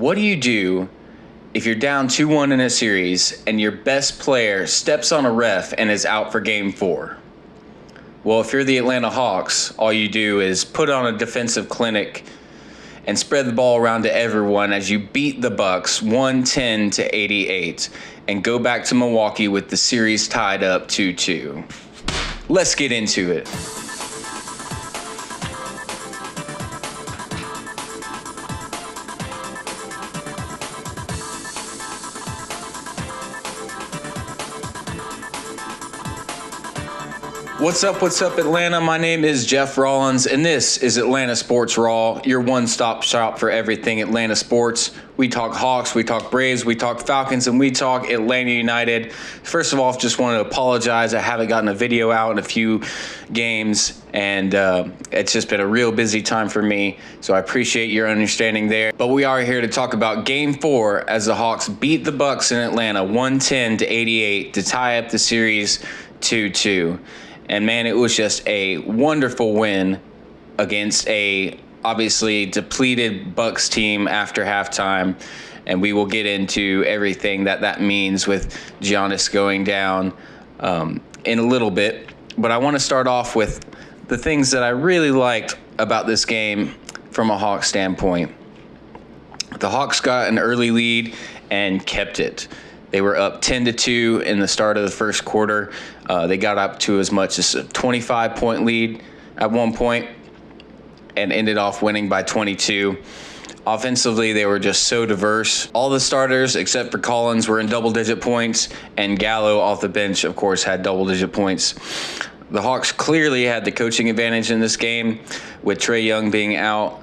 What do you do if you're down 2-1 in a series and your best player steps on a ref and is out for game 4? Well, if you're the Atlanta Hawks, all you do is put on a defensive clinic and spread the ball around to everyone as you beat the Bucks 110-88 and go back to Milwaukee with the series tied up 2-2. Let's get into it. What's up, Atlanta? My name is Jeff Rawlins, and this is Atlanta Sports Raw, your one-stop shop for everything Atlanta sports. We talk Hawks, we talk Braves, we talk Falcons, and we talk Atlanta United. First of all, just want to apologize. I haven't gotten a video out in a few games, and it's just been a real busy time for me, so I appreciate your understanding there. But we are here to talk about Game 4 as the Hawks beat the Bucks in Atlanta 110-88 to tie up the series 2-2. And man, it was just a wonderful win against a obviously depleted Bucks team after halftime. And we will get into everything that means with Giannis going down in a little bit. But I want to start off with the things that I really liked about this game from a Hawks standpoint. The Hawks got an early lead and kept it. They were up 10-2 in the start of the first quarter. They got up to as much as a 25-point lead at one point and ended off winning by 22. Offensively, they were just so diverse. All the starters, except for Collins, were in double-digit points, and Gallo off the bench, of course, had double-digit points. The Hawks clearly had the coaching advantage in this game. With Trae Young being out,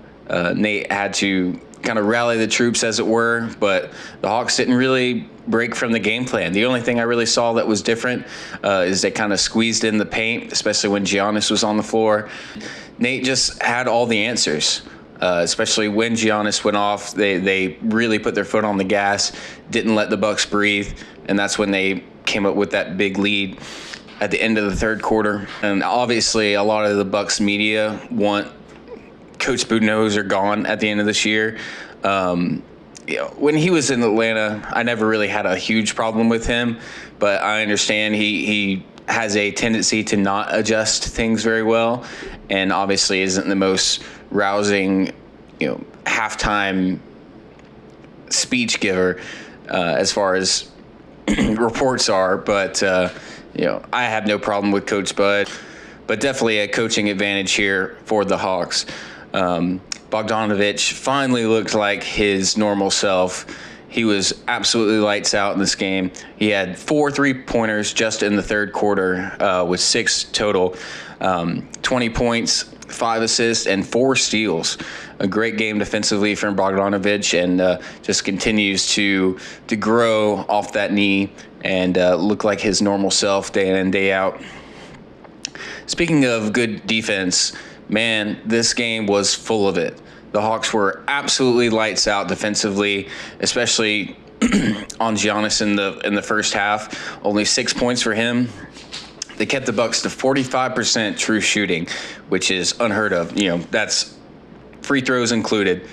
Nate had to kind of rally the troops, as it were, but the Hawks didn't really break from the game plan. The only thing I really saw that was different is they kind of squeezed in the paint, especially when Giannis was on the floor. Nate just had all the answers, especially when Giannis went off. They really put their foot on the gas, didn't let the Bucks breathe, and that's when they came up with that big lead at the end of the third quarter. And obviously, a lot of the Bucks media want Coach Budenholzer gone at the end of this year. When he was in Atlanta, I never really had a huge problem with him, but I understand he has a tendency to not adjust things very well, and obviously isn't the most rousing, halftime speech giver as far as reports are. But I have no problem with Coach Bud, but definitely a coaching advantage here for the Hawks. Bogdanovich finally looked like his normal self. He was absolutely lights out in this game. He had 4 3-pointers just in the third quarter with 6 total, 20 points, 5 assists, and 4 steals. A great game defensively from Bogdanovich, and just continues to grow off that knee and look like his normal self day in and day out. Speaking of good defense, man, this game was full of it. The Hawks were absolutely lights out defensively, especially on Giannis in the first half. Only 6 points for him. They kept the Bucks to 45% true shooting, which is unheard of. That's free throws included.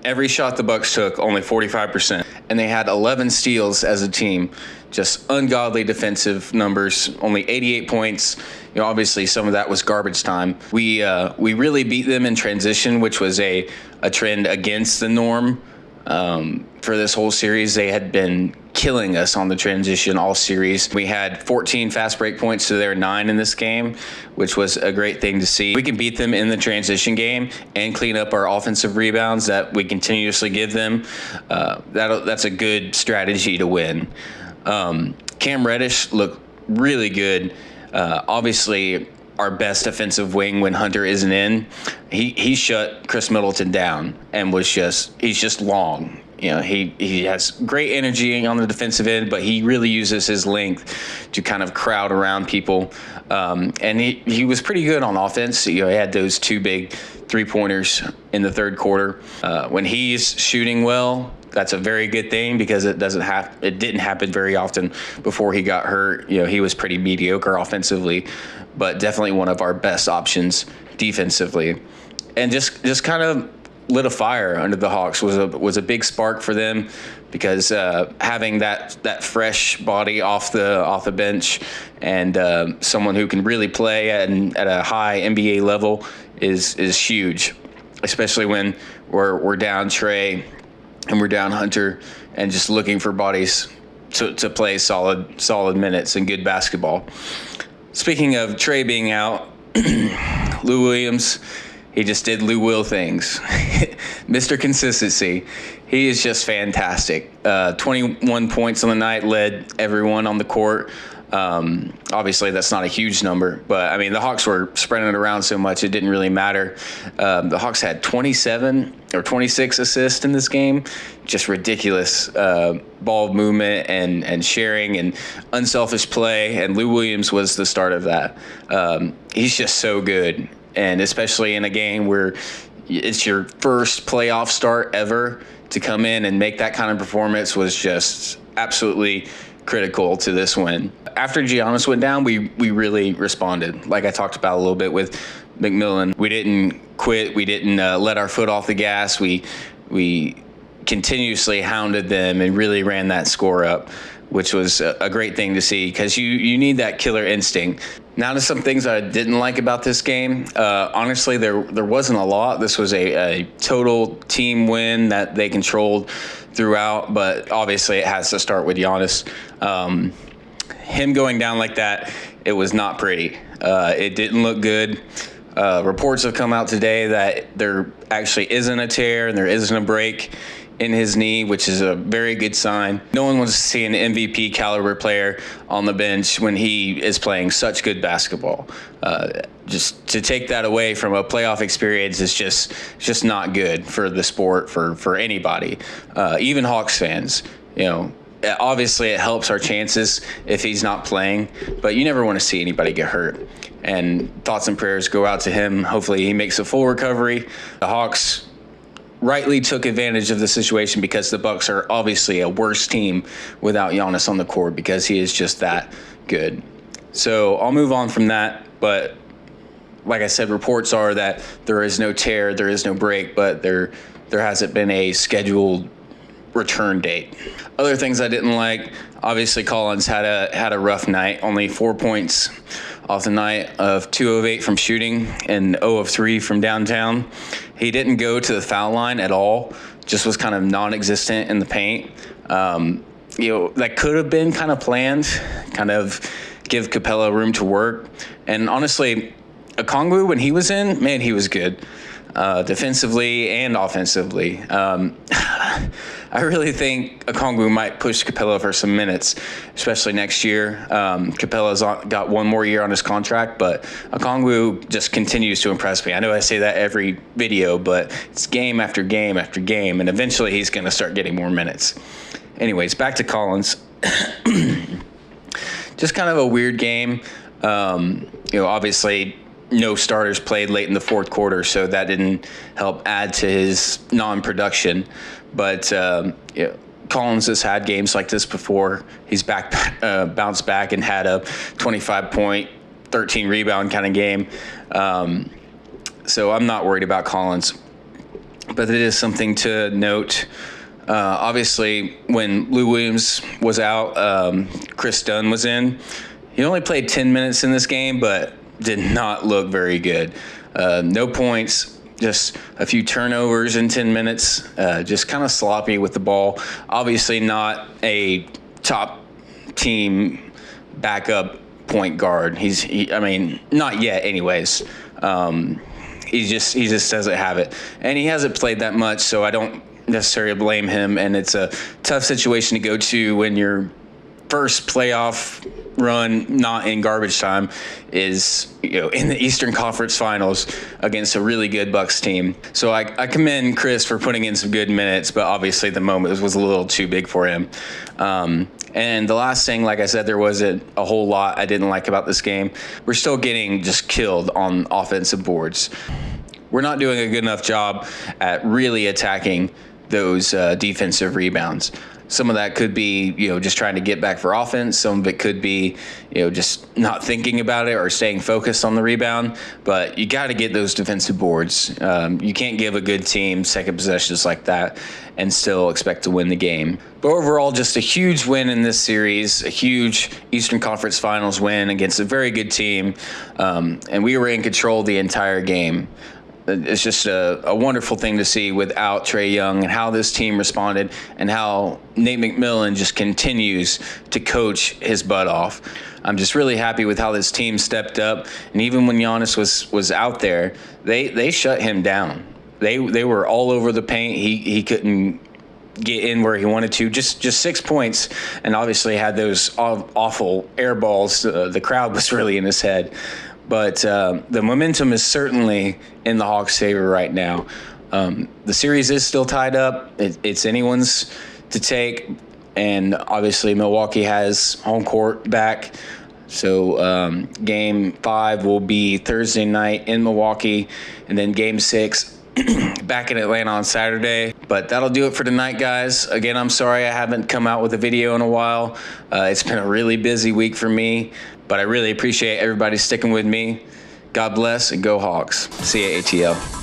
Every shot the Bucks took, only 45%. And they had 11 steals as a team. Just ungodly defensive numbers, only 88 points. Obviously some of that was garbage time. We really beat them in transition, which was a trend against the norm for this whole series. They had been killing us on the transition all series. We had 14 fast break points to their 9 in this game, which was a great thing to see. We can beat them in the transition game and clean up our offensive rebounds that we continuously give them. That's a good strategy to win. Cam Reddish looked really good. Obviously, our best defensive wing when Hunter isn't in. He shut Chris Middleton down and he's just long. He has great energy on the defensive end, but he really uses his length to kind of crowd around people. And he was pretty good on offense. He had those 2 big 3-pointers in the third quarter. When he's shooting well, that's a very good thing because it didn't happen very often before he got hurt. He was pretty mediocre offensively, but definitely one of our best options defensively. And just kind of lit a fire under the Hawks. Was a big spark for them, because having that fresh body off the bench and someone who can really play at a high NBA level is huge, especially when we're down Trae and we're down Hunter and just looking for bodies to play solid minutes and good basketball. Speaking of Trae being out, Lou Williams, he just did Lou Will things. Mr. Consistency. He is just fantastic. 21 points on the night, led everyone on the court. Obviously, that's not a huge number, but I mean, the Hawks were spreading it around so much, it didn't really matter. The Hawks had 27 or 26 assists in this game. Just ridiculous ball movement and sharing and unselfish play, and Lou Williams was the start of that. He's just so good, and especially in a game where it's your first playoff start ever, to come in and make that kind of performance was just absolutely critical to this win. After Giannis went down, we really responded. Like I talked about a little bit with McMillan, we didn't quit. We didn't let our foot off the gas. We continuously hounded them and really ran that score up, which was a great thing to see, because you need that killer instinct. Now to some things I didn't like about this game. Honestly, there wasn't a lot. This was a total team win that they controlled throughout, but obviously it has to start with Giannis. Him going down like that, it was not pretty. It didn't look good. Reports have come out today that there actually isn't a tear and there isn't a break in his knee, which is a very good sign. No one wants to see an MVP caliber player on the bench when he is playing such good basketball. Just to take that away from a playoff experience is just not good for the sport, for anybody, even Hawks fans. You know, obviously it helps our chances if he's not playing, but you never want to see anybody get hurt. And thoughts and prayers go out to him. Hopefully he makes a full recovery. The Hawks rightly took advantage of the situation, because the Bucks are obviously a worse team without Giannis on the court, because he is just that good. So I'll move on from that, but like I said, reports are that there is no tear, there is no break, but there hasn't been a scheduled return date. Other things I didn't like, obviously Collins had a rough night. Only 4 points off the night, of 2 of 8 from shooting and 0 of 3 from downtown. He didn't go to the foul line at all, just was kind of non-existent in the paint. That could have been kind of planned, kind of give Capella room to work. And honestly, Okongwu, when he was in, man, he was good. Defensively and offensively. I really think Okongwu might push Capella for some minutes, especially next year. Capella's got one more year on his contract, but Okongwu just continues to impress me. I know I say that every video, but it's game after game after game, and eventually he's going to start getting more minutes. Anyways, back to Collins. Just kind of a weird game. Obviously, no starters played late in the fourth quarter, so that didn't help add to his non-production. But Collins has had games like this before. He's bounced back and had a 25-point, 13-rebound kind of game. So I'm not worried about Collins. But it is something to note. Obviously, when Lou Williams was out, Chris Dunn was in. He only played 10 minutes in this game, but did not look very good. No points, just a few turnovers in 10 minutes, just kind of sloppy with the ball. Obviously not a top team backup point guard. Not yet anyways. He just doesn't have it. And he hasn't played that much, so I don't necessarily blame him. And it's a tough situation to go to when your first playoff run, not in garbage time, is in the Eastern Conference Finals against a really good Bucks team. So I commend Chris for putting in some good minutes, but obviously the moment was a little too big for him. And the last thing, like I said, there wasn't a whole lot I didn't like about this game. We're still getting just killed on offensive boards. We're not doing a good enough job at really attacking those defensive rebounds. Some of that could be, just trying to get back for offense. Some of it could be, just not thinking about it or staying focused on the rebound. But you got to get those defensive boards. You can't give a good team second possessions like that and still expect to win the game. But overall, just a huge win in this series, a huge Eastern Conference Finals win against a very good team. And we were in control the entire game. It's just a wonderful thing to see without Trae Young, and how this team responded, and how Nate McMillan just continues to coach his butt off. I'm just really happy with how this team stepped up. And even when Giannis was out there, they shut him down. They were all over the paint. He couldn't get in where he wanted to. Just 6 points, and obviously had those awful air balls. The crowd was really in his head. But the momentum is certainly in the Hawks' favor right now. The series is still tied up. It's anyone's to take. And obviously Milwaukee has home court back. So Game 5 will be Thursday night in Milwaukee. And then Game 6 back in Atlanta on Saturday. But that'll do it for tonight, guys. Again, I'm sorry I haven't come out with a video in a while. It's been a really busy week for me. But I really appreciate everybody sticking with me. God bless, and go Hawks. See you, ATL.